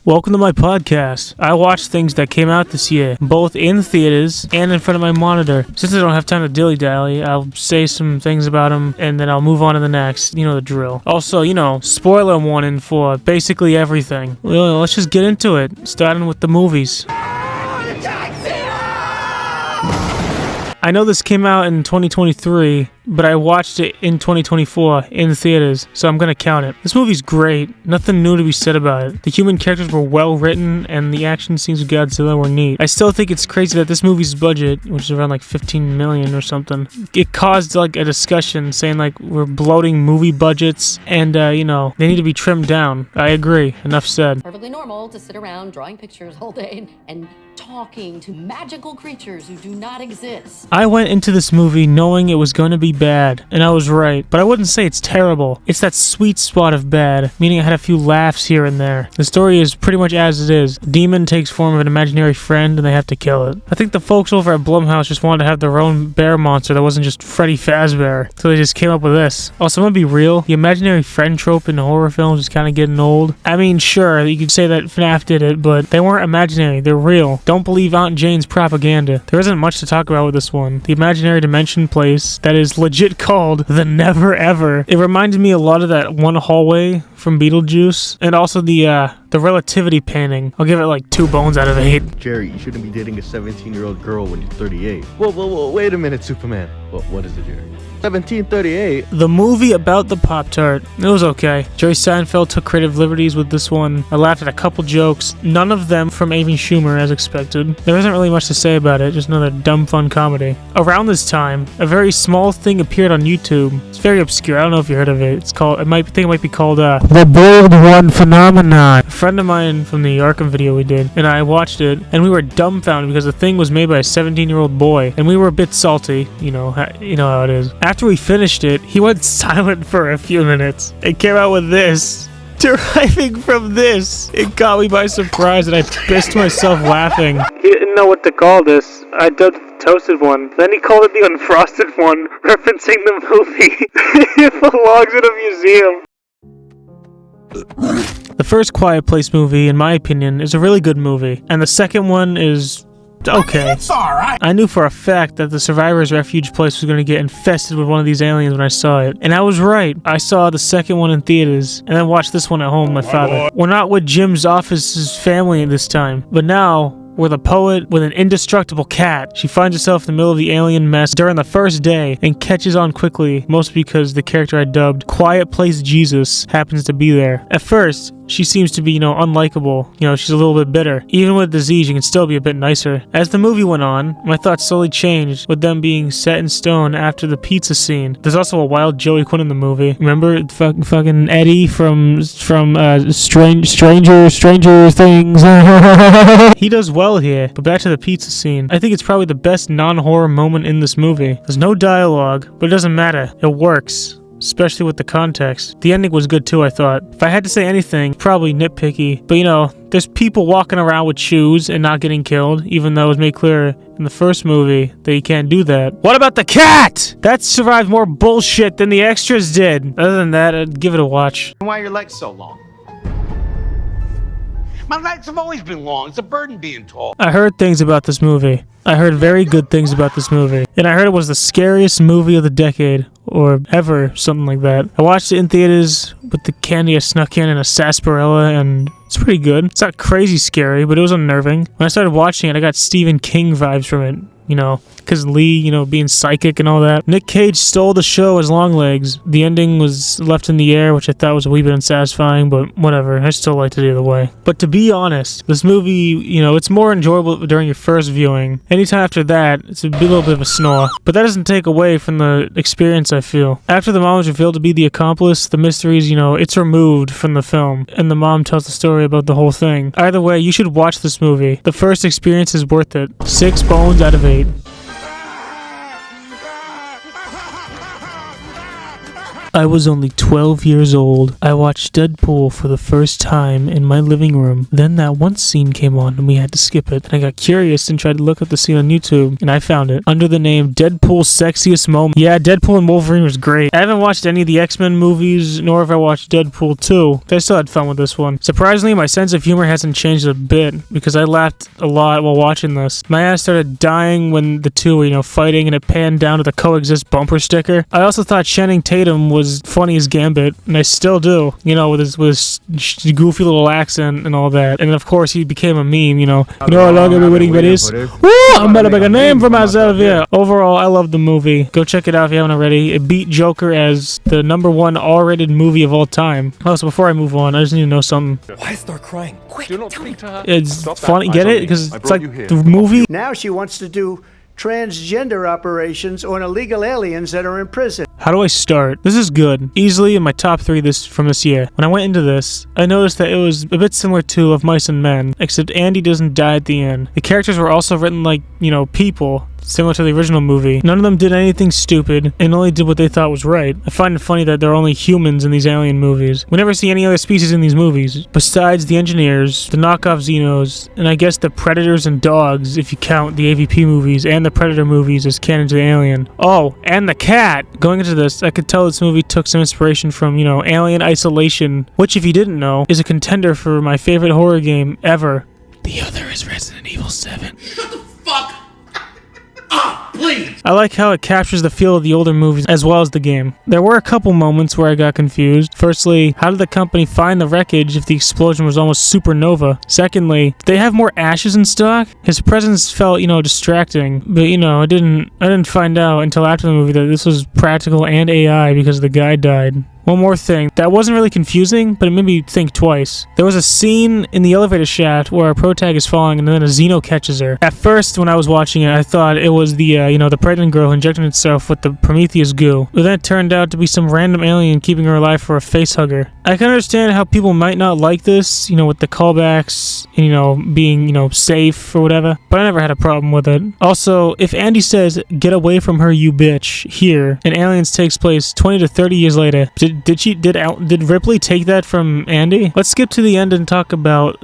Welcome to my podcast. I watch things that came out this year, both in theaters and in front of my monitor. Since I don't have time to dilly-dally, I'll say some things about them, and then I'll move on to the next. You know the drill. Also, spoiler warning for basically everything. Well, let's just get into it, starting with the movies. I know this came out in 2023, but I watched it in 2024 in theaters, so I'm gonna count it. This movie's great. Nothing new to be said about it. The human characters were well written, and the action scenes with Godzilla were neat. I still think it's crazy that this movie's budget, which is around like 15 million or something, it caused like a discussion saying like we're bloating movie budgets, and they need to be trimmed down. I agree. Enough said. Perfectly normal to sit around drawing pictures all day and talking to magical creatures who do not exist. I went into this movie knowing it was going to be bad, and I was right, but I wouldn't say it's terrible. It's that sweet spot of bad, meaning I had a few laughs here and there. The story is pretty much as it is. A demon takes form of an imaginary friend, and they have to kill it. I think the folks over at Blumhouse just wanted to have their own bear monster that wasn't just Freddy Fazbear, so they just came up with this. Also, I'm gonna be real, the imaginary friend trope in horror films is kind of getting old. I mean, sure, you could say that FNAF did it, but they weren't imaginary, they're real. Don't believe Aunt Jane's propaganda. There isn't much to talk about with this one. The imaginary dimension place that is legit called the Never Ever. It reminded me a lot of that one hallway from Beetlejuice, and also the relativity painting. I'll give it like 2 bones out of 8. Jerry, you shouldn't be dating a 17-year-old girl when you're 38. Whoa, wait a minute, Superman. What is it, Jerry? 1738? The movie about the Pop-Tart. It was okay. Jerry Seinfeld took creative liberties with this one. I laughed at a couple jokes, none of them from Amy Schumer as expected. There isn't really much to say about it, just another dumb fun comedy. Around this time, a very small thing appeared on YouTube. It's very obscure, I don't know if you heard of it. It's called, I think it might be called The Bold One Phenomenon. A friend of mine from the Arkham video we did, and I watched it, and we were dumbfounded because the thing was made by a 17-year-old boy, and we were a bit salty, you know how it is. After we finished it, he went silent for a few minutes and came out with this. Deriving from this, it caught me by surprise and I pissed myself laughing. He didn't know what to call this. I dubbed the toasted one. Then he called it the unfrosted one, referencing the movie. It belongs in a museum. The first Quiet Place movie, in my opinion, is a really good movie, and the second one is okay. It's alright. I knew for a fact that the survivor's refuge place was going to get infested with one of these aliens when I saw it. And I was right. I saw the second one in theaters, and then watched this one at home with my father. We're not with Jim's office's family this time, but now we're the poet with an indestructible cat. She finds herself in the middle of the alien mess during the first day and catches on quickly, mostly because the character I dubbed Quiet Place Jesus happens to be there. At first, she seems to be, unlikable. She's a little bit bitter. Even with disease, she can still be a bit nicer. As the movie went on, my thoughts slowly changed, with them being set in stone after the pizza scene. There's also a wild Joey Quinn in the movie. Remember fucking Eddie from Stranger Things? He does well here, but back to the pizza scene. I think it's probably the best non-horror moment in this movie. There's no dialogue, but it doesn't matter. It works. Especially with the context. The ending was good too, I thought. If I had to say anything, probably nitpicky, but there's people walking around with shoes and not getting killed, even though it was made clear in the first movie that you can't do that. What about the cat? That survived more bullshit than the extras did. Other than that, I'd give it a watch. Why are your legs so long? My legs have always been long. It's a burden being tall. I heard things about this movie. I heard very good things about this movie. And I heard it was the scariest movie of the decade. Or ever, something like that. I watched it in theaters with the candy I snuck in and a sarsaparilla, and it's pretty good. It's not crazy scary, but it was unnerving. When I started watching it, I got Stephen King vibes from it. Because Lee, being psychic and all that. Nick Cage stole the show as Longlegs. The ending was left in the air, which I thought was a wee bit unsatisfying, but whatever. I still liked it either way. But to be honest, this movie, it's more enjoyable during your first viewing. Anytime after that, it's a little bit of a snore. But that doesn't take away from the experience, I feel. After the mom is revealed to be the accomplice, the mysteries, it's removed from the film. And the mom tells the story about the whole thing. Either way, you should watch this movie. The first experience is worth it. 6 bones out of 8. I was only 12 years old. I watched Deadpool for the first time in my living room. Then that one scene came on and we had to skip it. And I got curious and tried to look up the scene on YouTube, and I found it under the name Deadpool's Sexiest Moment. Yeah, Deadpool and Wolverine was great. I haven't watched any of the X-Men movies, nor have I watched Deadpool 2. But I still had fun with this one. Surprisingly, my sense of humor hasn't changed a bit, because I laughed a lot while watching this. My ass started dying when the two were, fighting, and it panned down to the coexist bumper sticker. I also thought Channing Tatum was funny as Gambit, and I still do, with his goofy little accent and all that. And of course, he became a meme, how long have we waiting for this? Woo! I'm about to make a name for myself, yeah. Overall, I love the movie. Go check it out if you haven't already. It beat Joker as the #1 R-rated movie of all time. Also, before I move on, I just need to know something. Why start crying? Quick, tell me. It's funny, get it? Because it's like the movie. Now she wants to do transgender operations on illegal aliens that are in prison. How do I start? This is good. Easily in my top 3 from this year. When I went into this, I noticed that it was a bit similar to Of Mice and Men, except Andy doesn't die at the end. The characters were also written like, people, similar to the original movie. None of them did anything stupid and only did what they thought was right. I find it funny that there are only humans in these alien movies. We never see any other species in these movies, besides the engineers, the knockoff Xenos, and I guess the predators and dogs, if you count the AVP movies and the Predator movies as canon to the Alien. Oh, and the cat! Going into this, I could tell this movie took some inspiration from, Alien Isolation, which, if you didn't know, is a contender for my favorite horror game ever. The other is Resident Evil 7. Shut the fuck up, please! I like how it captures the feel of the older movies as well as the game. There were a couple moments where I got confused. Firstly, how did the company find the wreckage if the explosion was almost supernova? Secondly, did they have more ashes in stock? His presence felt, distracting, but I didn't find out until after the movie that this was practical and AI because the guy died. One more thing, that wasn't really confusing, but it made me think twice. There was a scene in the elevator shaft where our protagonist is falling and then a Xeno catches her. At first, when I was watching it, I thought it was the pregnant girl injecting herself with the Prometheus goo. But then it turned out to be some random alien keeping her alive for a face hugger. I can understand how people might not like this, with the callbacks and, being, safe or whatever, but I never had a problem with it. Also, if Andy says, "Get away from her, you bitch," here, and Aliens takes place 20 to 30 years later, did Ripley take that from Andy? Let's skip to the end and talk about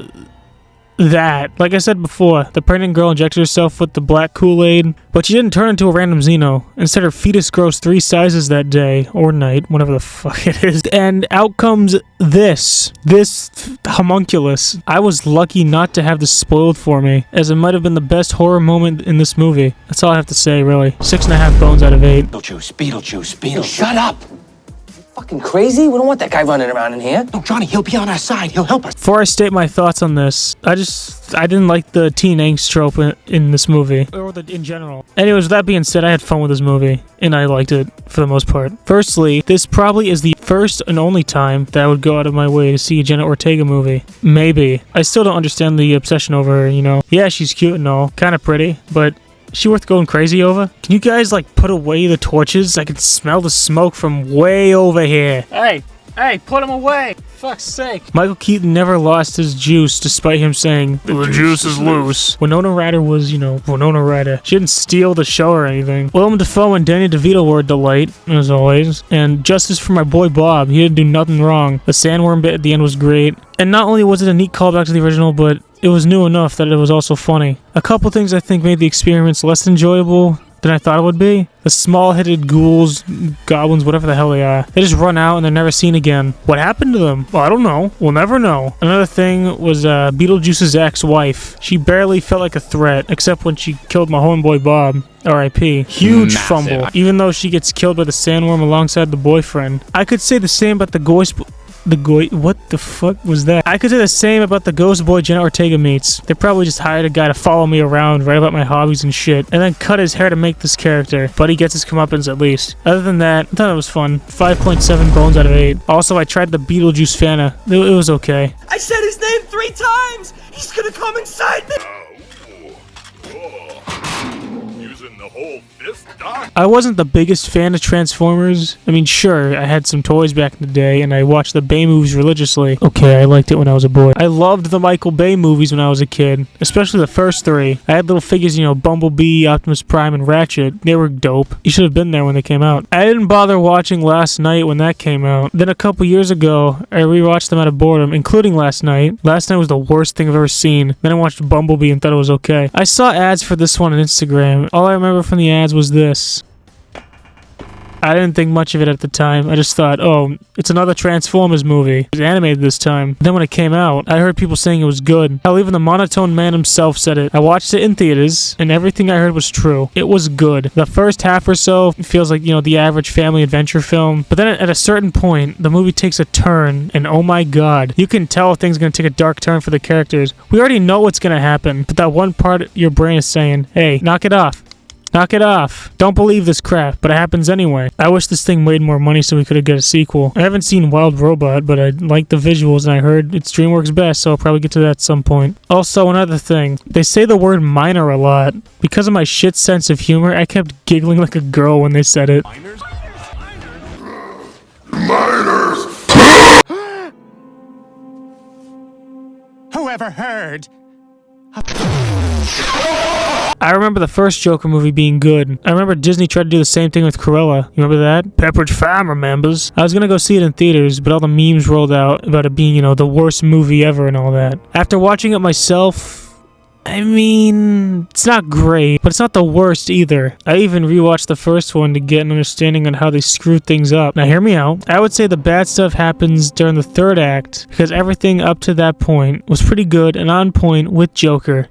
that. Like I said before, the pregnant girl injected herself with the black Kool-Aid, but she didn't turn into a random Xeno. Instead, her fetus grows 3 sizes that day, or night, whatever the fuck it is. And out comes this homunculus. I was lucky not to have this spoiled for me, as it might have been the best horror moment in this movie. That's all I have to say, really. 6.5 bones out of 8. Beetlejuice. Shut up! Fucking crazy? We don't want that guy running around in here. No, Johnny, he'll be on our side. He'll help us. Before I state my thoughts on this, I didn't like the teen angst trope in this movie, or in general. Anyways, with that being said, I had fun with this movie, and I liked it for the most part. Firstly, this probably is the first and only time that I would go out of my way to see a Jenna Ortega movie. Maybe. I still don't understand the obsession over her, Yeah, she's cute and all, kind of pretty, but she worth going crazy over? Can you guys, put away the torches? I can smell the smoke from way over here. Hey, put them away! Fuck's sake. Michael Keaton never lost his juice despite him saying, "The juice is loose." Winona Ryder was, Winona Ryder. She didn't steal the show or anything. Willem Dafoe and Danny DeVito were a delight, as always. And justice for my boy Bob. He didn't do nothing wrong. The sandworm bit at the end was great. And not only was it a neat callback to the original, but it was new enough that it was also funny. A couple things I think made the experience less enjoyable than I thought it would be. The small-headed ghouls, goblins, whatever the hell they are. They just run out and they're never seen again. What happened to them? Well, I don't know. We'll never know. Another thing was Beetlejuice's ex-wife. She barely felt like a threat, except when she killed my homeboy Bob. R.I.P. Huge fumble. Even though she gets killed by the sandworm alongside the boyfriend. I could say the same about what the fuck was that? I could say the same about the ghost boy Jenna Ortega meets. They probably just hired a guy to follow me around, write about my hobbies and shit, and then cut his hair to make this character, but he gets his comeuppance at least. Other than that, I thought it was fun. 5.7 bones out of 8. Also, I tried the Beetlejuice Fanta. It was okay. I said his name 3 times! He's gonna come inside me! Use in the whole fist, Doc? I wasn't the biggest fan of Transformers. I mean, sure, I had some toys back in the day, and I watched the Bay movies religiously. Okay, I liked it when I was a boy. I loved the Michael Bay movies when I was a kid, especially the first three. I had little figures, Bumblebee, Optimus Prime, and Ratchet. They were dope. You should have been there when they came out. I didn't bother watching Last Night when that came out. Then a couple years ago, I rewatched them out of boredom, including Last Night. Last Night was the worst thing I've ever seen. Then I watched Bumblebee and thought it was okay. I saw ads for this one on Instagram. All I remember from the ads was this. I didn't think much of it at the time. I just thought, oh, it's another Transformers movie. It was animated this time. Then when it came out, I heard people saying it was good. Hell, even the monotone man himself said it. I watched it in theaters, and everything I heard was true. It was good. The first half or so feels like, the average family adventure film. But then at a certain point, the movie takes a turn, and oh my god, you can tell things are going to take a dark turn for the characters. We already know what's going to happen, but that one part of your brain is saying, hey, knock it off. Knock it off. Don't believe this crap, but it happens anyway. I wish this thing made more money so we could have got a sequel. I haven't seen Wild Robot, but I like the visuals and I heard it's DreamWorks' best, so I'll probably get to that at some point. Also, another thing. They say the word minor a lot. Because of my shit sense of humor, I kept giggling like a girl when they said it. Miners? Whoever heard? I remember the first Joker movie being good. I remember Disney tried to do the same thing with Cruella. You remember that? Pepperidge Farm remembers. I was gonna go see it in theaters, but all the memes rolled out about it being, the worst movie ever and all that. After watching it myself, I mean, it's not great, but it's not the worst either. I even rewatched the first one to get an understanding on how they screwed things up. Now hear me out. I would say the bad stuff happens during the third act, because everything up to that point was pretty good and on point with Joker.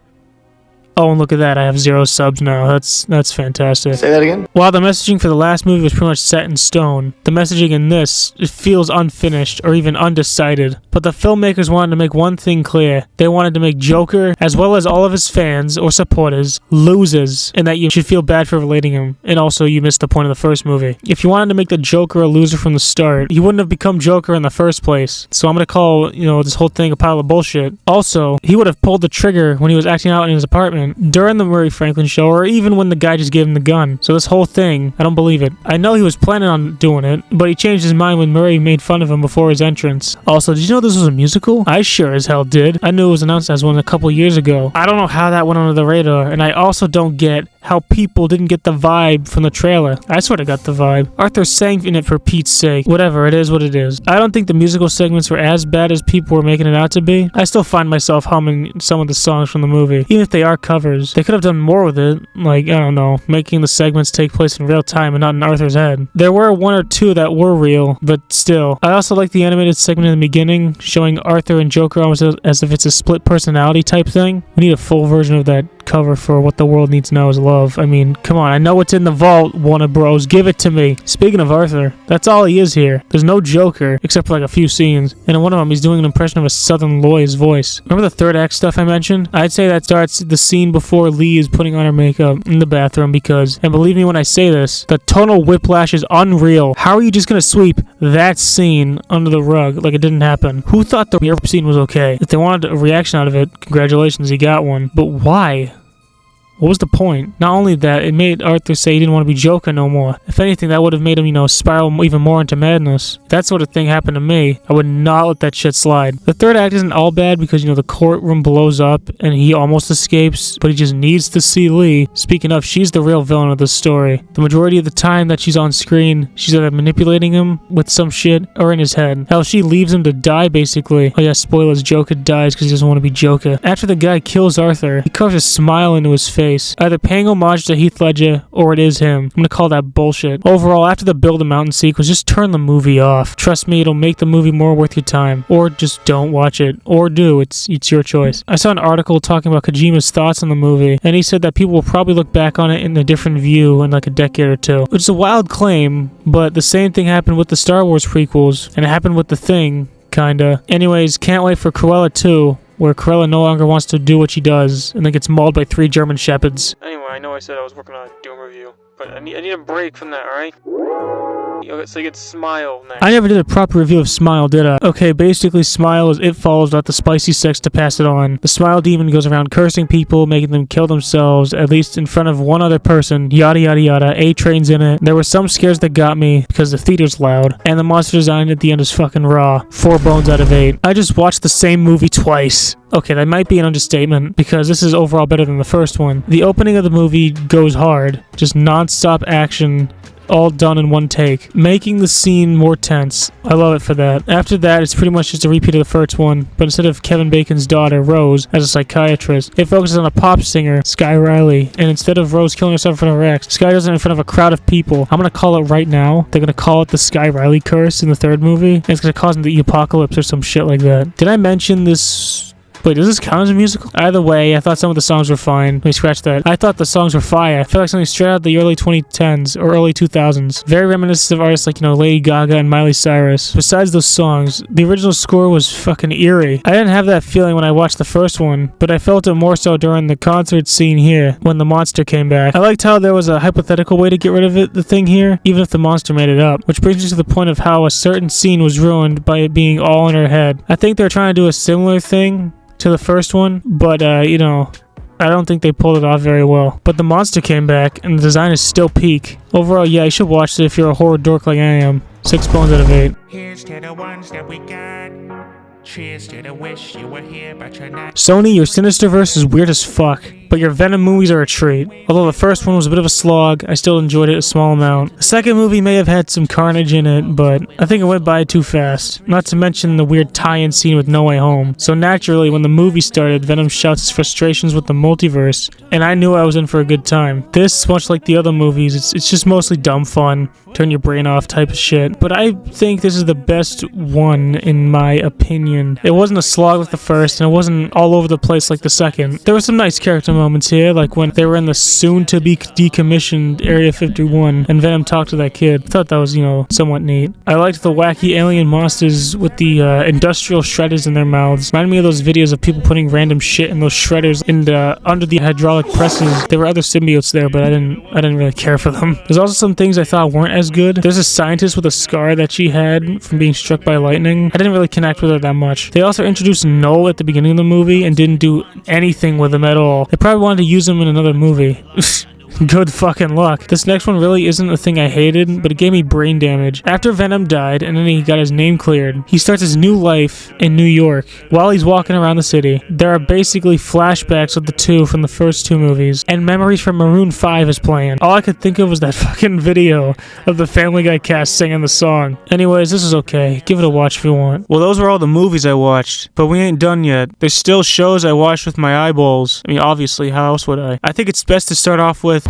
Oh, and look at that, I have 0 subs now. That's fantastic. Say that again? While the messaging for the last movie was pretty much set in stone, the messaging in this, it feels unfinished or even undecided. But the filmmakers wanted to make one thing clear. They wanted to make Joker, as well as all of his fans or supporters, losers, and that you should feel bad for relating him. And also, you missed the point of the first movie. If you wanted to make the Joker a loser from the start, he wouldn't have become Joker in the first place. So I'm gonna call, this whole thing a pile of bullshit. Also, he would have pulled the trigger when he was acting out in his apartment during the Murray Franklin show, or even when the guy just gave him the gun. So this whole thing, I don't believe it. I know he was planning on doing it, but he changed his mind when Murray made fun of him before his entrance. Also, did you know this was a musical? I sure as hell did. I knew it was announced as one a couple years ago. I don't know how that went under the radar, and I also don't get how people didn't get the vibe from the trailer. I sort of got the vibe. Arthur sang in it for Pete's sake. Whatever, it is what it is. I don't think the musical segments were as bad as people were making it out to be. I still find myself humming some of the songs from the movie, even if they are covers. They could have done more with it, like, I don't know, making the segments take place in real time and not in Arthur's head. There were 1 or 2 that were real, but still. I also like the animated segment in the beginning, showing Arthur and Joker almost as if it's a split personality type thing. We need a full version of that cover for What the World Needs Now is Love. I mean, come on, I know it's in the vault, Warner Bros. Give it to me. Speaking of Arthur, that's all he is here. There's no Joker, except for like a few scenes, and in one of them he's doing an impression of a Southern Loy's voice. Remember the third act stuff I mentioned? I'd say that starts the scene before Lee is putting on her makeup in the bathroom because, and believe me when I say this, the tonal whiplash is unreal. How are you just gonna sweep that scene under the rug like it didn't happen? Who thought the air scene was okay? If they wanted a reaction out of it, congratulations, he got one. But why? What was the point? Not only that, it made Arthur say he didn't want to be Joker no more. If anything, that would have made him, spiral even more into madness. If that sort of thing happened to me, I would not let that shit slide. The third act isn't all bad because, the courtroom blows up and he almost escapes, but he just needs to see Lee. Speaking of, she's the real villain of this story. The majority of the time that she's on screen, she's either manipulating him with some shit or in his head. Hell, she leaves him to die, basically. Oh yeah, spoilers, Joker dies because he doesn't want to be Joker. After the guy kills Arthur, he carves a smile into his face, either paying homage to Heath Ledger or it is him. I'm gonna call that bullshit. Overall, after the build a mountain sequence, just turn the movie off. Trust me, it'll make the movie more worth your time. Or just don't watch it. Or do. It's your choice. I saw an article talking about Kojima's thoughts on the movie, and he said that people will probably look back on it in a different view in like a decade or two. Which is a wild claim, but the same thing happened with the Star Wars prequels, and it happened with The Thing, kinda. Anyways, can't wait for Cruella 2. Where Cruella no longer wants to do what she does and then gets mauled by 3 German shepherds. Anyway, I know I said I was working on a Doom review, but I need a break from that, alright? So you get Smile next. I never did a proper review of Smile, did I? Okay, basically Smile is It Follows without the spicy sex to pass it on. The Smile demon goes around cursing people, making them kill themselves, at least in front of one other person, yada yada yada. A-Train's in it. There were some scares that got me because the theater's loud, and the monster design at the end is fucking raw. 4 bones out of 8. I just watched the same movie twice. Okay, that might be an understatement, because this is overall better than the first one. The opening of the movie goes hard, just non-stop action, all done in one take, making the scene more tense. I love it for that. After that, it's pretty much just a repeat of the first one, but instead of Kevin Bacon's daughter, Rose, as a psychiatrist, it focuses on a pop singer, Sky Riley, and instead of Rose killing herself in front of her ex, Sky does it in front of a crowd of people. I'm gonna call it right now. They're gonna call it the Sky Riley curse in the third movie, and it's gonna cause the apocalypse or some shit like that. Did I mention this? Wait, does this count as a musical? Either way, I thought some of the songs were fine. Let me scratch that. I thought the songs were fire. I feel like something straight out of the early 2010s or early 2000s. Very reminiscent of artists like, Lady Gaga and Miley Cyrus. Besides those songs, the original score was fucking eerie. I didn't have that feeling when I watched the first one, but I felt it more so during the concert scene here when the monster came back. I liked how there was a hypothetical way to get rid of the thing here, even if the monster made it up, which brings me to the point of how a certain scene was ruined by it being all in her head. I think they're trying to do a similar thing to the first one, but I don't think they pulled it off very well. But the monster came back and the design is still peak. Overall, yeah, you should watch it if you're a horror dork like I am. 6 bones out of 8. Here's to the ones that we got. Cheers to the wish you were here, but you're not. Sony, your Sinisterverse is weird as fuck, but your Venom movies are a treat. Although the first one was a bit of a slog, I still enjoyed it a small amount. The second movie may have had some carnage in it, but I think it went by too fast. Not to mention the weird tie-in scene with No Way Home. So naturally, when the movie started, Venom shouts his frustrations with the multiverse, and I knew I was in for a good time. This, much like the other movies, it's just mostly dumb fun, turn your brain off type of shit. But I think this is the best one in my opinion. It wasn't a slog like the first, and it wasn't all over the place like the second. There were some nice character moments here, like when they were in the soon-to-be decommissioned Area 51, and Venom talked to that kid. I thought that was, somewhat neat. I liked the wacky alien monsters with the industrial shredders in their mouths. Reminded me of those videos of people putting random shit in those shredders under the hydraulic presses. There were other symbiotes there, but I didn't really care for them. There's also some things I thought weren't as good. There's a scientist with a scar that she had from being struck by lightning. I didn't really connect with her that much. They also introduced Null at the beginning of the movie and didn't do anything with him at all. They probably wanted to use him in another movie. Good fucking luck. This next one really isn't a thing I hated, but it gave me brain damage. After Venom died and then he got his name cleared, he starts his new life in New York while he's walking around the city. There are basically flashbacks of the two from the first 2 movies, and memories from Maroon 5 is playing. All I could think of was that fucking video of the Family Guy cast singing the song. Anyways, this is okay. Give it a watch if you want. Well, those were all the movies I watched, but we ain't done yet. There's still shows I watched with my eyeballs. I mean, obviously, how else would I? I think it's best to start off with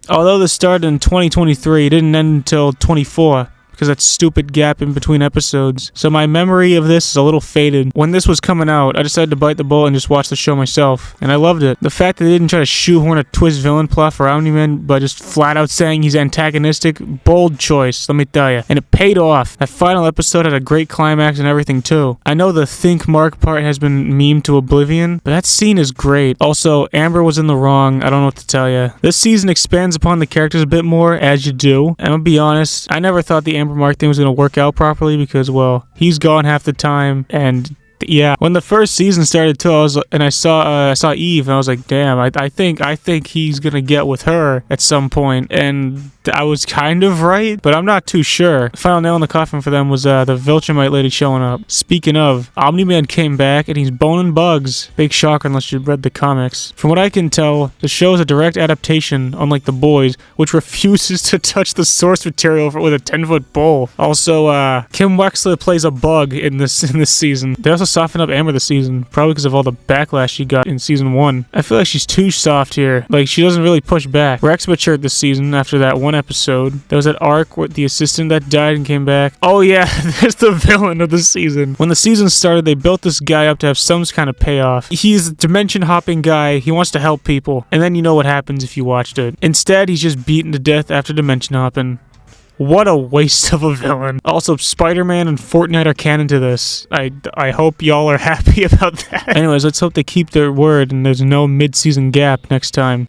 although this started in 2023, it didn't end until 24. Because that stupid gap in between episodes. So my memory of this is a little faded. When this was coming out, I decided to bite the bullet and just watch the show myself. And I loved it. The fact that they didn't try to shoehorn a twist villain plot for Omni-Man by just flat out saying he's antagonistic, bold choice, let me tell you. And it paid off. That final episode had a great climax and everything too. I know the think Mark part has been memed to oblivion, but that scene is great. Also, Amber was in the wrong. I don't know what to tell you. This season expands upon the characters a bit more, as you do. And I'm gonna be honest, I never thought the Amber Mark thing was going to work out properly because, well, he's gone half the time, and yeah, when the first season started too, I saw Eve, and I was like, damn, I think he's gonna get with her at some point, and I was kind of right, but I'm not too sure. The final nail in the coffin for them was the Viltrumite lady showing up. Speaking of, Omni-Man came back, and he's boning bugs. Big shocker unless you read the comics. From what I can tell, the show is a direct adaptation, unlike The Boys, which refuses to touch the source material with a 10-foot pole. Also, Kim Wexler plays a bug in this season. They also soften up Amber this season, probably because of all the backlash she got in season 1. I feel like she's too soft here. Like, she doesn't really push back. Rex matured this season after that one episode. There was that arc with the assistant that died and came back. Oh yeah, there's the villain of the season. When the season started, they built this guy up to have some kind of payoff. He's a dimension hopping guy. He wants to help people. And then you know what happens if you watched it. Instead, he's just beaten to death after dimension hopping. What a waste of a villain. Also, Spider-Man and Fortnite are canon to this. I hope y'all are happy about that. Anyways, let's hope they keep their word and there's no mid-season gap next time.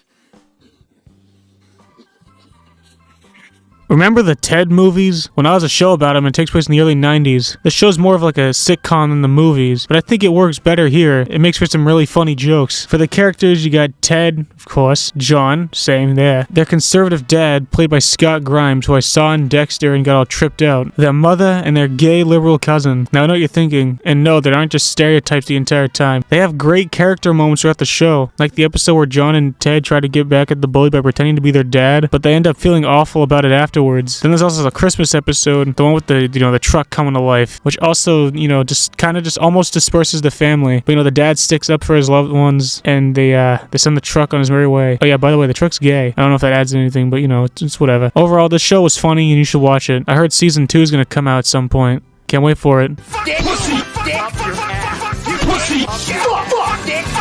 Remember the Ted movies? When I was a show about them, it takes place in the early 90s. The show's more of like a sitcom than the movies, but I think it works better here. It makes for some really funny jokes. For the characters, you got Ted, of course, John, same there. Their conservative dad, played by Scott Grimes, who I saw in Dexter and got all tripped out. Their mother and their gay liberal cousin. Now I know what you're thinking, and no, they aren't just stereotypes the entire time. They have great character moments throughout the show, like the episode where John and Ted try to get back at the bully by pretending to be their dad, but they end up feeling awful about it afterwards. Then there's also the Christmas episode, the one with the, the truck coming to life, which also, just kind of just almost disperses the family. But, the dad sticks up for his loved ones, and they send the truck on his merry way. Oh yeah, by the way, the truck's gay. I don't know if that adds anything, but, it's whatever. Overall, this show was funny, and you should watch it. I heard season 2 is going to come out at some point. Can't wait for it.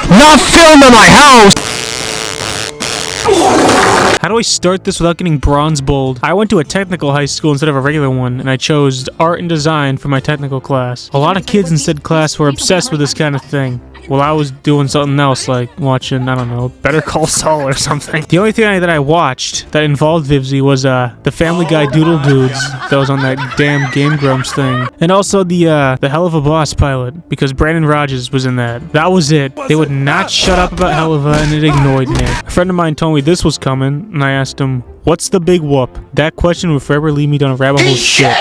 Not filmed in my house! How do I start this without getting bronze bowled? I went to a technical high school instead of a regular one, and I chose art and design for my technical class. A lot of kids in said class were obsessed with this kind of thing. Well, I was doing something else, like watching, I don't know, Better Call Saul or something. The only thing that I watched that involved Vivzy was the Family Guy Doodle Dudes that was on that damn Game Grumps thing. And also the Hell of a Boss pilot, because Brandon Rogers was in that. That was it. They would not shut up about Helluva, and it ignored me. A friend of mine told me this was coming, and I asked him, what's the big whoop? That question would forever lead me down a rabbit hole of shit.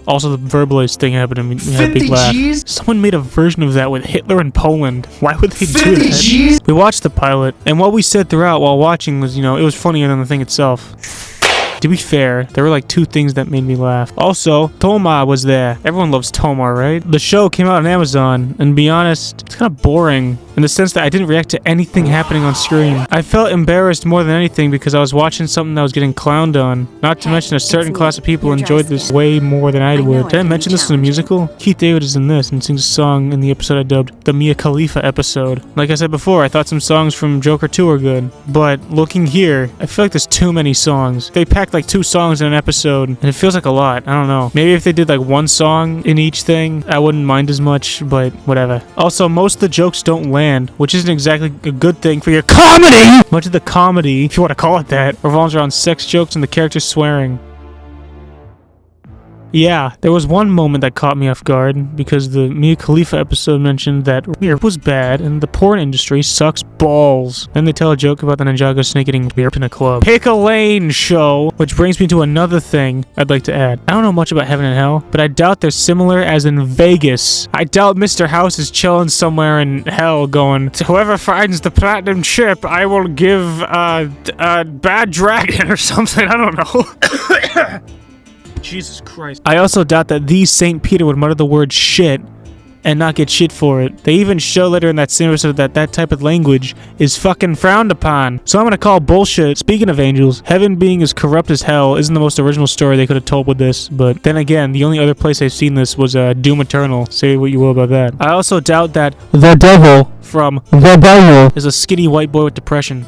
Also, the Verbalized thing happened to me. We had a big laugh. Someone made a version of that with Hitler in Poland. Why would they do that? We watched the pilot, and what we said throughout while watching was, it was funnier than the thing itself. To be fair, there were like 2 things that made me laugh. Also, Toma was there. Everyone loves Toma, right? The show came out on Amazon, and to be honest, it's kind of boring in the sense that I didn't react to anything happening on screen. I felt embarrassed more than anything because I was watching something that was getting clowned on. Not to mention a certain class of people enjoyed this way more than I would. Did I mention this in a musical? Keith David is in this and sings a song in the episode I dubbed the Mia Khalifa episode. Like I said before, I thought some songs from Joker 2 were good, but looking here, I feel like there's too many songs. They packed like 2 songs in an episode, and it feels like a lot. I don't know. Maybe if they did like 1 song in each thing, I wouldn't mind as much, but whatever. Also, most of the jokes don't land, which isn't exactly a good thing for your comedy! Much of the comedy, if you want to call it that, revolves around sex jokes and the characters swearing. Yeah, there was one moment that caught me off guard because the Mia Khalifa episode mentioned that rape was bad and the porn industry sucks balls. Then they tell a joke about the Ninjago snake eating beer in a club. Pick a lane show! Which brings me to another thing I'd like to add. I don't know much about heaven and hell, but I doubt they're similar as in Vegas. I doubt Mr. House is chilling somewhere in hell going, to whoever finds the platinum chip, I will give a bad dragon or something, I don't know. Jesus Christ. I also doubt that the St. Peter would mutter the word shit and not get shit for it. They even show later in that same episode that that type of language is fucking frowned upon. So I'm gonna call bullshit. Speaking of angels, heaven being as corrupt as hell isn't the most original story they could have told with this, but then again, the only other place I've seen this was Doom Eternal. Say what you will about that. I also doubt that the devil from The Devil is a skinny white boy with depression.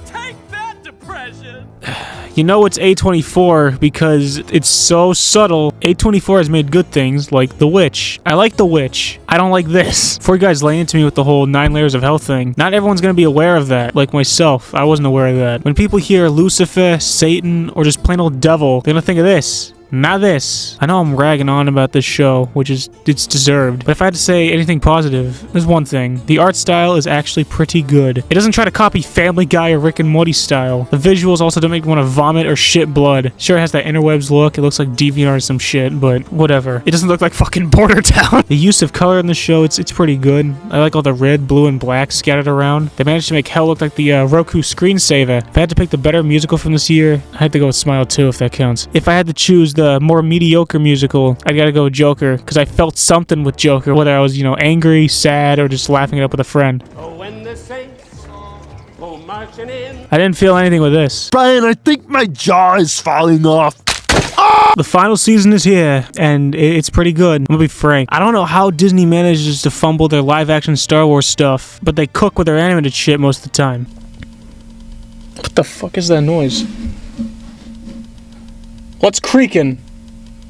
You know it's A24 because it's so subtle. A24 has made good things like The Witch. I like The Witch. I don't like this. Before you guys lay into me with the whole 9 layers of hell thing, not everyone's gonna be aware of that. Like myself, I wasn't aware of that. When people hear Lucifer, Satan, or just plain old devil, they're gonna think of this. Not this. I know I'm ragging on about this show, which is, it's deserved. But if I had to say anything positive, there's one thing. The art style is actually pretty good. It doesn't try to copy Family Guy or Rick and Morty style. The visuals also don't make me want to vomit or shit blood. Sure, it has that interwebs look. It looks like DeviantArt or some shit, but whatever. It doesn't look like fucking Border Town. The use of color in the show, it's pretty good. I like all the red, blue, and black scattered around. They managed to make hell look like the Roku screensaver. If I had to pick the better musical from this year, I had to go with Smile 2 if that counts. If I had to choose the more mediocre musical, I gotta go with Joker, because I felt something with Joker, whether I was, angry, sad, or just laughing it up with a friend. Oh, when the saints go marching in. I didn't feel anything with this. Brian, I think my jaw is falling off. The final season is here, and it's pretty good. I'm gonna be frank. I don't know how Disney manages to fumble their live-action Star Wars stuff, but they cook with their animated shit most of the time. What the fuck is that noise? What's creaking?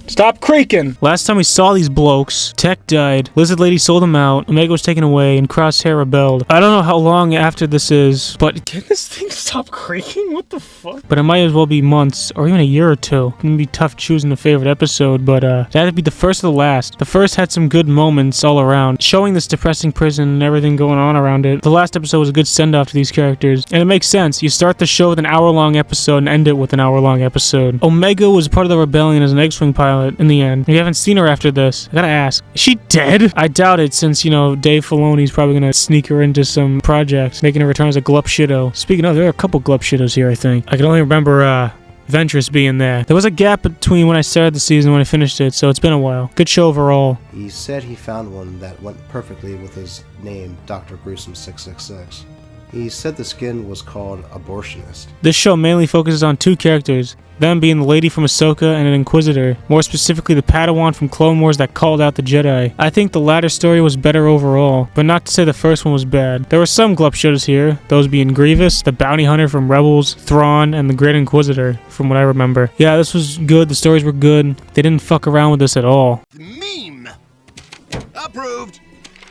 Stop creaking! Last time we saw these blokes, Tech died, Lizard Lady sold him out, Omega was taken away, and Crosshair rebelled. I don't know how long after this is, but can this thing stop creaking? What the fuck? But it might as well be months, or even a year or two. It's gonna be tough choosing a favorite episode, but it had to be the first or the last. The first had some good moments all around, showing this depressing prison and everything going on around it. The last episode was a good send-off to these characters, and it makes sense. You start the show with an hour-long episode and end it with an hour-long episode. Omega was part of the rebellion as an X-Wing pilot in the end. You haven't seen her after this. I gotta ask, is she dead? I doubt it, since, you know, Dave Filoni's probably gonna sneak her into some projects, making her return as a Glup Shitto. Speaking of, there are a couple Glup Shittos here, I think. I can only remember, Ventress being there. There was a gap between when I started the season and when I finished it, so it's been a while. Good show overall. He said he found one that went perfectly with his name, Dr. Gruesome 666. He said the skin was called Abortionist. This show mainly focuses on two characters, them being the lady from Ahsoka and an Inquisitor, more specifically the Padawan from Clone Wars that called out the Jedi. I think the latter story was better overall, but not to say the first one was bad. There were some Glup Shittos here, those being Grievous, the Bounty Hunter from Rebels, Thrawn, and the Great Inquisitor, from what I remember. Yeah, this was good, the stories were good, they didn't fuck around with this at all. Meme. Approved.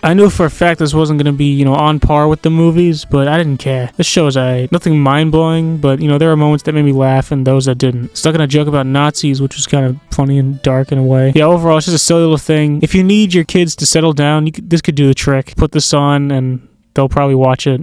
I knew for a fact this wasn't going to be, you know, on par with the movies, but I didn't care. This show is nothing mind-blowing, but, you know, there are moments that made me laugh and those that didn't. Stuck in a joke about Nazis, which was kind of funny and dark in a way. Yeah, overall, it's just a silly little thing. If you need your kids to settle down, this could do the trick. Put this on and they'll probably watch it.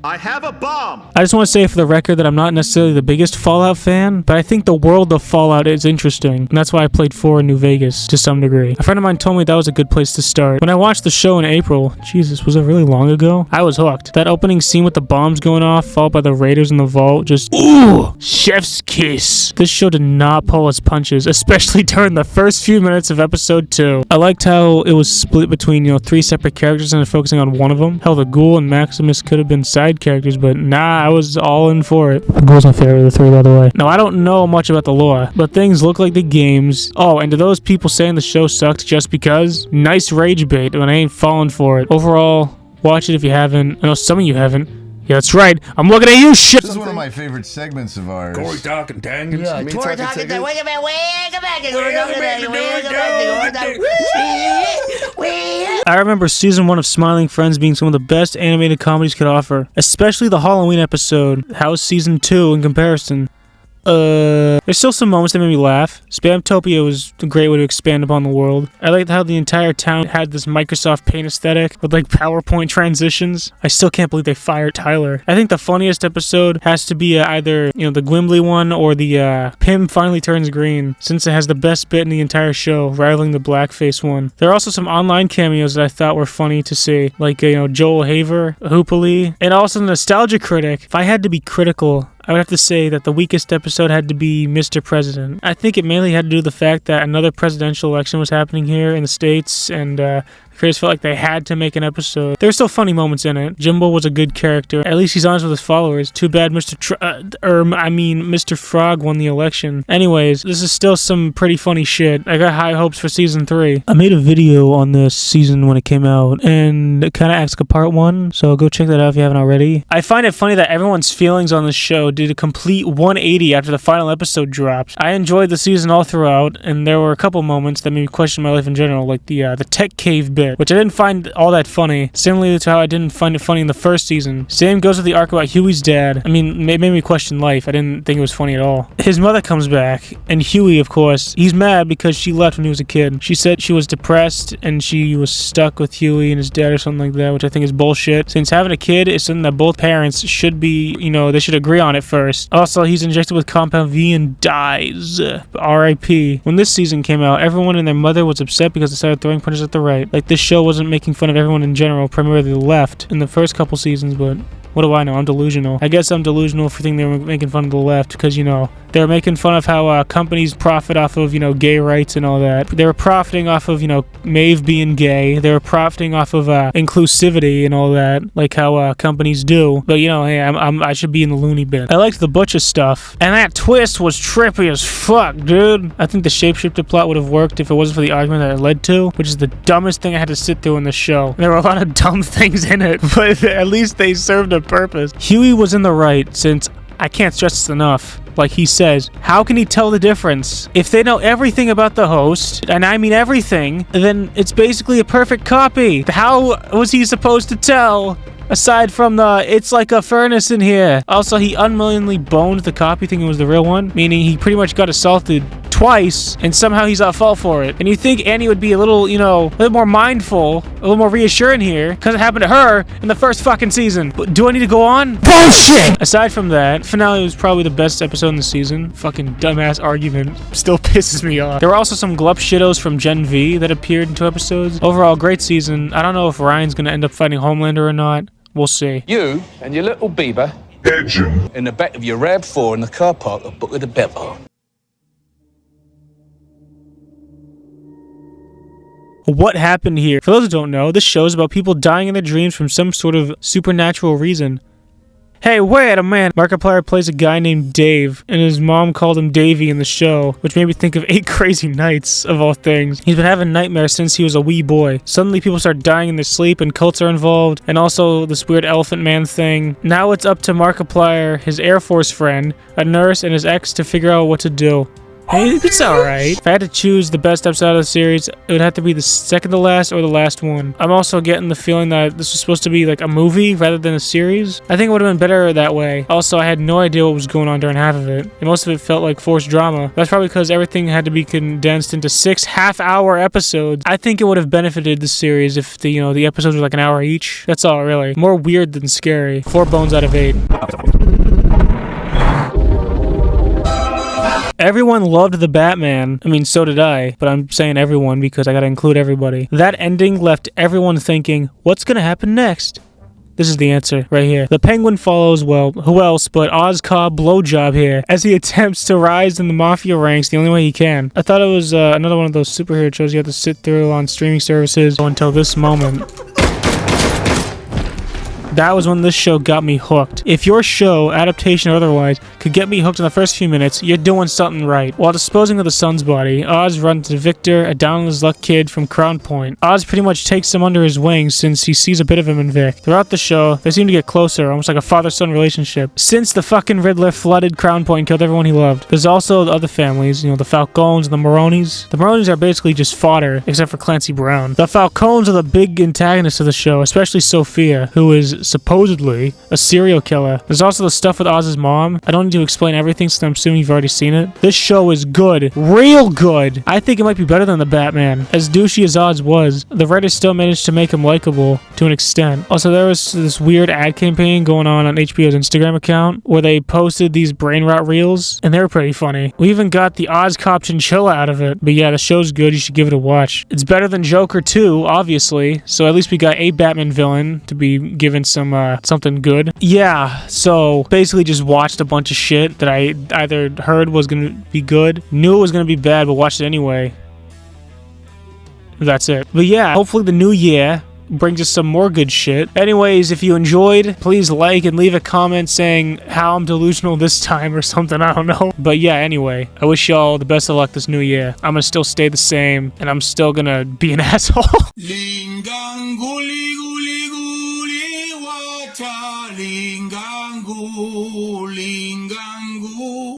I have a bomb! I just want to say for the record that I'm not necessarily the biggest Fallout fan, but I think the world of Fallout is interesting, and that's why I played 4 in New Vegas to some degree. A friend of mine told me that was a good place to start. When I watched the show in April, Jesus, was it really long ago? I was hooked. That opening scene with the bombs going off, followed by the raiders in the vault, just ooh, chef's kiss. This show did not pull its punches, especially during the first few minutes of episode 2. I liked how it was split between, you know, 3 separate characters and focusing on one of them. Hell, the Ghoul and Maximus could have been side characters, but nah, I was all in for it. The Ghoul's my favorite of the 3, by the way. Now, I don't know much about the lore, but things look like the games. Oh, and to those people saying the show sucked just because, nice rage bait, but I ain't falling for it. Overall, watch it if you haven't. I know some of you haven't. Yeah, that's right. I'm looking at you, shit! This is one of my favorite segments of ours. Corey talking tangents. Yeah, me talking tickets. I remember season 1 of Smiling Friends being some of the best animated comedies could offer, especially the Halloween episode. How's season 2 in comparison? There's still some moments that made me laugh. Spamtopia was a great way to expand upon the world. I liked how the entire town had this Microsoft Paint aesthetic with like PowerPoint transitions. I still can't believe they fired Tyler. I think the funniest episode has to be either, you know, the Gwimbly one or the Pym finally turns green, since it has the best bit in the entire show, rivaling the blackface one. There are also some online cameos that I thought were funny to see, like, you know, Joel Haver, Hoopley, and also the Nostalgia Critic. If I had to be critical, I would have to say that the weakest episode had to be Mr. President. I think it mainly had to do with the fact that another presidential election was happening here in the States, and the creators felt like they had to make an episode. There were still funny moments in it. Jimbo was a good character. At least he's honest with his followers. Too bad Mr. Frog won the election. Anyways, this is still some pretty funny shit. I got high hopes for season 3. I made a video on this season when it came out, and it kind of acts like a part 1, so go check that out if you haven't already. I find it funny that everyone's feelings on this show did a complete 180 after the final episode dropped. I enjoyed the season all throughout, and there were a couple moments that made me question my life in general, like the tech cave bit, which I didn't find all that funny, similarly to how I didn't find it funny in the first season. Same goes with the arc about Huey's dad. I mean, it made me question life. I didn't think it was funny at all. His mother comes back, and Huey, of course, he's mad because she left when he was a kid. She said she was depressed, and she was stuck with Huey and his dad or something like that, which I think is bullshit, since having a kid is something that both parents should be, you know, they should agree on it first. Also, he's injected with Compound V and dies. R.I.P. When this season came out, everyone and their mother was upset because they started throwing punches at the right. Like, this show wasn't making fun of everyone in general, primarily the left, in the first couple seasons, but what do I know? I'm delusional. I guess I'm delusional for thinking they were making fun of the left, because, you know, they were making fun of how companies profit off of, you know, gay rights and all that. They were profiting off of, you know, Maeve being gay. They were profiting off of inclusivity and all that, like how companies do. But, you know, hey, I should be in the loony bin. I liked the Butcher stuff, and that twist was trippy as fuck, dude. I think the shapeshifter plot would have worked if it wasn't for the argument that it led to, which is the dumbest thing I had to sit through in the show. There were a lot of dumb things in it, but at least they served a purpose. Huey was in the right, since I can't stress this enough. Like he says, how can he tell the difference? If they know everything about the host, and I mean everything, then it's basically a perfect copy. How was he supposed to tell? Aside from the, it's like a furnace in here. Also, he unwillingly boned the copy thinking it was the real one, meaning he pretty much got assaulted twice, and somehow he's at fault for it. And you think Annie would be a little, you know, a little more mindful, a little more reassuring here, because it happened to her in the first fucking season. But do I need to go on? Bullshit! Aside from that, finale was probably the best episode in the season. Fucking dumbass argument still pisses me off. There were also some glup shittos from Gen V that appeared in 2 episodes. Overall, great season. I don't know if Ryan's gonna end up fighting Homelander or not. We'll see. You and your little Bieber in the back of your RAV4 in the car park of Book of the Devil. What happened here? For those who don't know, this show is about people dying in their dreams from some sort of supernatural reason. Hey, wait a minute! Markiplier plays a guy named Dave, and his mom called him Davey in the show, which made me think of 8 Crazy Nights, of all things. He's been having nightmares since he was a wee boy. Suddenly people start dying in their sleep, and cults are involved, and also this weird elephant man thing. Now it's up to Markiplier, his Air Force friend, a nurse, and his ex to figure out what to do. Hey, it's alright. If I had to choose the best episode of the series, it would have to be the second to last or the last one. I'm also getting the feeling that this was supposed to be like a movie rather than a series. I think it would have been better that way. Also, I had no idea what was going on during half of it, and most of it felt like forced drama. That's probably because everything had to be condensed into 6 half-hour episodes. I think it would have benefited the series if the episodes were like an hour each. That's all, really. More weird than scary. 4 bones out of 8. Everyone loved the Batman. I mean, so did I, but I'm saying everyone because I gotta include everybody. That ending left everyone thinking, what's gonna happen next? This is the answer right here. The Penguin follows, well, who else but Oz Cobb Blowjob here, as he attempts to rise in the Mafia ranks the only way he can. I thought it was another one of those superhero shows you have to sit through on streaming services until this moment. That was when this show got me hooked. If your show, adaptation or otherwise, could get me hooked in the first few minutes, you're doing something right. While disposing of the son's body, Oz runs to Victor, a down-on-his-luck kid from Crown Point. Oz pretty much takes him under his wing since he sees a bit of him in Vic. Throughout the show, they seem to get closer, almost like a father-son relationship, since the fucking Riddler flooded Crown Point and killed everyone he loved. There's also the other families, the Falcones and the Maronis. The Maronis are basically just fodder, except for Clancy Brown. The Falcones are the big antagonists of the show, especially Sophia, who is supposedly a serial killer. There's also the stuff with Oz's mom. I don't need to explain everything since I'm assuming you've already seen it. This show is good. Real good. I think it might be better than the Batman. As douchey as Oz was, the writers still managed to make him likable to an extent. Also, there was this weird ad campaign going on HBO's Instagram account where they posted these brain rot reels, and they were pretty funny. We even got the Oz Cop chinchilla out of it. But yeah, the show's good. You should give it a watch. It's better than Joker 2, obviously. So at least we got a Batman villain to be given something good. Yeah, so basically just watched a bunch of shit that I either heard was gonna be good, knew it was gonna be bad, but watched it anyway. That's it. But yeah, hopefully the new year brings us some more good shit. Anyways, if you enjoyed, please like and leave a comment saying how I'm delusional this time or something, I don't know. But yeah, anyway, I wish y'all the best of luck this new year. I'm gonna still stay the same, and I'm still gonna be an asshole.